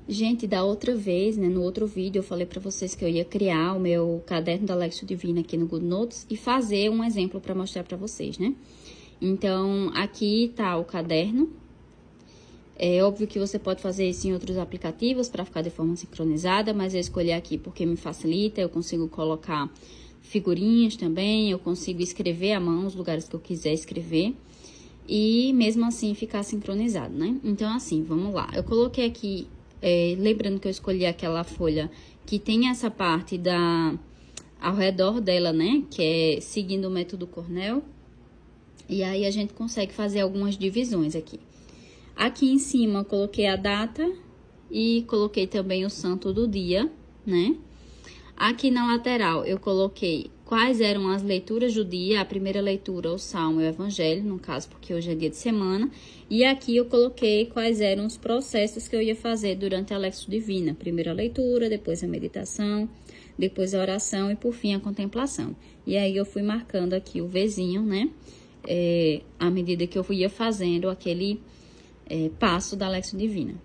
Gente, da outra vez, né, no outro vídeo, eu falei pra vocês que eu ia criar o meu caderno da Lexio Divina aqui no GoodNotes e fazer um exemplo pra mostrar pra vocês, né? Então, aqui tá o caderno. É óbvio que você pode fazer isso em outros aplicativos para ficar de forma sincronizada, mas eu escolhi aqui porque me facilita, eu consigo colocar figurinhas também, eu consigo escrever à mão os lugares que eu quiser escrever e mesmo assim ficar sincronizado, né? Então, assim, vamos lá. Eu coloquei aqui, lembrando que eu escolhi aquela folha que tem essa parte ao redor dela, né? Que é seguindo o método Cornell. E aí, a gente consegue fazer algumas divisões aqui. Aqui em cima, eu coloquei a data e coloquei também o santo do dia, né? Aqui na lateral, eu coloquei quais eram as leituras do dia. A primeira leitura, o Salmo e o Evangelho, no caso, porque hoje é dia de semana. E aqui eu coloquei quais eram os processos que eu ia fazer durante a Lexio Divina. Primeira leitura, depois a meditação, depois a oração e, por fim, a contemplação. E aí, eu fui marcando aqui o Vzinho, né? À medida que eu ia fazendo aquele passo da Lexio Divina.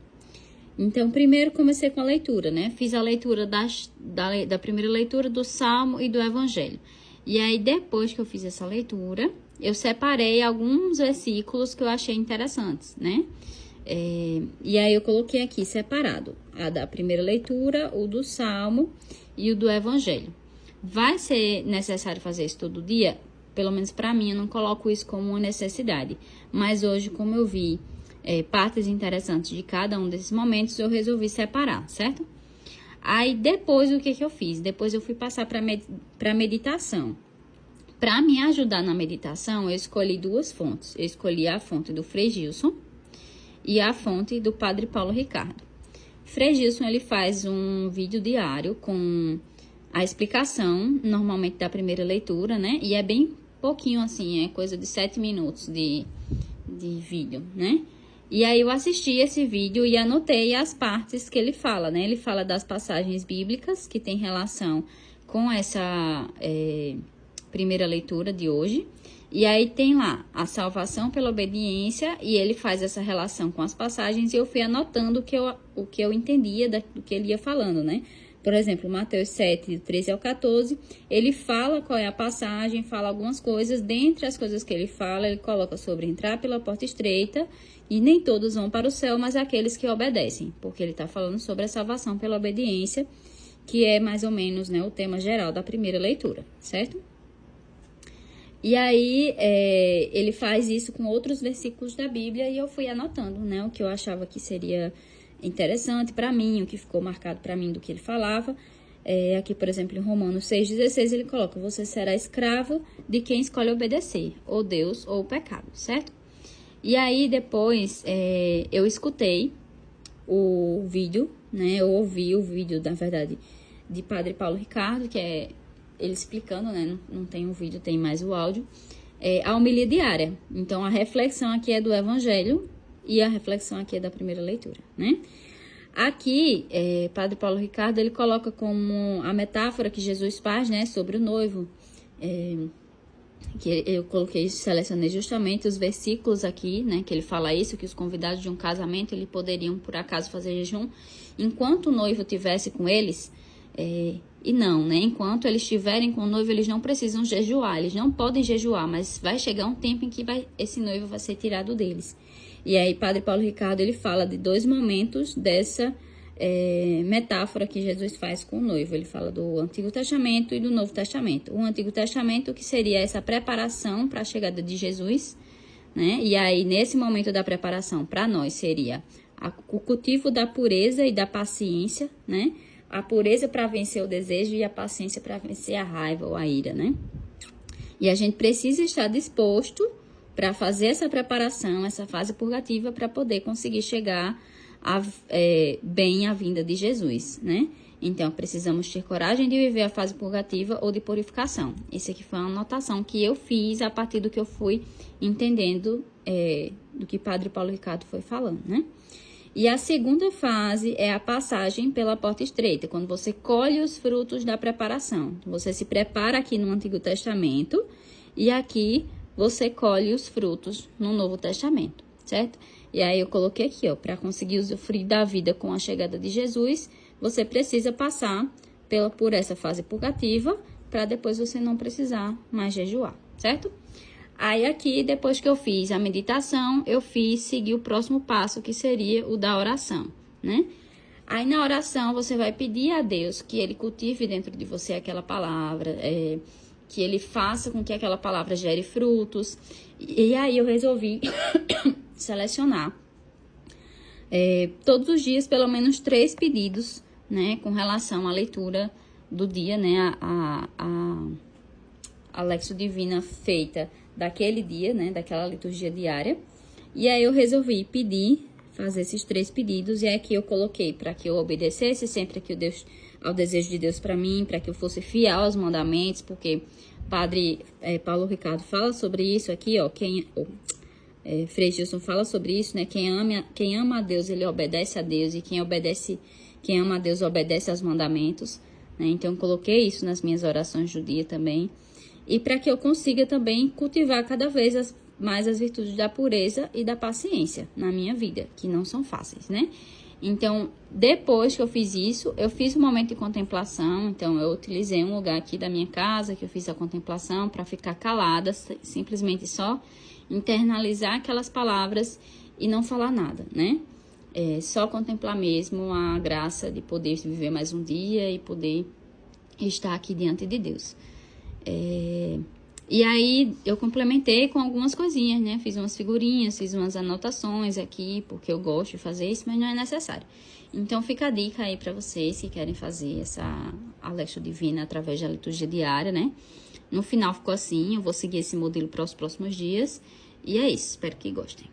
Então, primeiro comecei com a leitura, né? Fiz a leitura da primeira leitura do Salmo e do Evangelho. E aí, depois que eu fiz essa leitura, eu separei alguns versículos que eu achei interessantes, né? E aí, eu coloquei aqui separado a da primeira leitura, o do Salmo e o do Evangelho. Vai ser necessário fazer isso todo dia? Pelo menos para mim, eu não coloco isso como uma necessidade. Mas hoje, como eu vi partes interessantes de cada um desses momentos, eu resolvi separar, certo? Aí, depois, o que eu fiz? Depois, eu fui passar para meditação. Para me ajudar na meditação, eu escolhi duas fontes. Eu escolhi a fonte do Frei Gilson e a fonte do Padre Paulo Ricardo. Frei Gilson, ele faz um vídeo diário com a explicação, normalmente, da primeira leitura, né? E é bem pouquinho, assim, é coisa de 7 minutos de vídeo, né? E aí, eu assisti esse vídeo e anotei as partes que ele fala, né? Ele fala das passagens bíblicas que tem relação com essa primeira leitura de hoje. E aí, tem lá a salvação pela obediência e ele faz essa relação com as passagens e eu fui anotando o que eu entendia do que ele ia falando, né? Por exemplo, Mateus 7, do 13 ao 14, ele fala qual é a passagem, fala algumas coisas. Dentre as coisas que ele fala, ele coloca sobre entrar pela porta estreita e nem todos vão para o céu, mas aqueles que obedecem. Porque ele está falando sobre a salvação pela obediência, que é mais ou menos, né, o tema geral da primeira leitura, certo? E aí, ele faz isso com outros versículos da Bíblia e eu fui anotando, né, o que eu achava que seria interessante para mim, o que ficou marcado para mim do que ele falava. Aqui, por exemplo, em Romanos 6,16, ele coloca: você será escravo de quem escolhe obedecer, ou Deus ou o pecado, certo? E aí, depois, eu escutei o vídeo, né? Eu ouvi o vídeo, na verdade, de Padre Paulo Ricardo, que é ele explicando, né? Não tem o vídeo, tem mais o áudio. A homilia diária. Então, a reflexão aqui é do Evangelho e a reflexão aqui é da primeira leitura, né? Aqui, Padre Paulo Ricardo, ele coloca como a metáfora que Jesus faz, né, sobre o noivo, que eu selecionei justamente os versículos aqui, né, que ele fala isso, que os convidados de um casamento, eles poderiam, por acaso, fazer jejum, enquanto o noivo estivesse com eles, e não, né, enquanto eles estiverem com o noivo, eles não precisam jejuar, eles não podem jejuar, mas vai chegar um tempo em que esse noivo vai ser tirado deles. E aí, Padre Paulo Ricardo, ele fala de dois momentos dessa metáfora que Jesus faz com o noivo. Ele fala do Antigo Testamento e do Novo Testamento. O Antigo Testamento, que seria essa preparação para a chegada de Jesus, né? E aí, nesse momento da preparação, para nós, seria o cultivo da pureza e da paciência, né? A pureza para vencer o desejo e a paciência para vencer a raiva ou a ira, né? E a gente precisa estar disposto para fazer essa preparação, essa fase purgativa, para poder conseguir chegar bem à vinda de Jesus, né? Então, precisamos ter coragem de viver a fase purgativa ou de purificação. Esse aqui foi uma anotação que eu fiz a partir do que eu fui entendendo do que Padre Paulo Ricardo foi falando, né? E a segunda fase é a passagem pela porta estreita, quando você colhe os frutos da preparação. Você se prepara aqui no Antigo Testamento e aqui você colhe os frutos no Novo Testamento, certo? E aí eu coloquei aqui, ó, para conseguir usufruir da vida com a chegada de Jesus, você precisa passar por essa fase purgativa, para depois você não precisar mais jejuar, certo? Aí aqui, depois que eu fiz a meditação, segui o próximo passo, que seria o da oração, né? Aí na oração você vai pedir a Deus que Ele cultive dentro de você aquela palavra, que Ele faça com que aquela palavra gere frutos. E aí eu resolvi selecionar todos os dias pelo menos 3 pedidos, né, com relação à leitura do dia, né, a Lexio Divina feita daquele dia, né, daquela liturgia diária. E aí eu resolvi fazer esses 3 pedidos, e aqui eu coloquei para que eu obedecesse sempre ao desejo de Deus para mim, para que eu fosse fiel aos mandamentos, porque Padre Paulo Ricardo fala sobre isso aqui, ó, Frei Gilson fala sobre isso, né, quem ama a Deus, ele obedece a Deus, e quem ama a Deus obedece aos mandamentos, né, então eu coloquei isso nas minhas orações do dia também, e para que eu consiga também cultivar cada vez mais as virtudes da pureza e da paciência na minha vida, que não são fáceis, né? Então, depois que eu fiz isso, eu fiz um momento de contemplação. Então, eu utilizei um lugar aqui da minha casa que eu fiz a contemplação para ficar calada, simplesmente só internalizar aquelas palavras e não falar nada, né? Só contemplar mesmo a graça de poder viver mais um dia e poder estar aqui diante de Deus. E aí, eu complementei com algumas coisinhas, né? Fiz umas figurinhas, fiz umas anotações aqui, porque eu gosto de fazer isso, mas não é necessário. Então, fica a dica aí para vocês que querem fazer a Lexio Divina através da liturgia diária, né? No final ficou assim, eu vou seguir esse modelo para os próximos dias. E é isso, espero que gostem.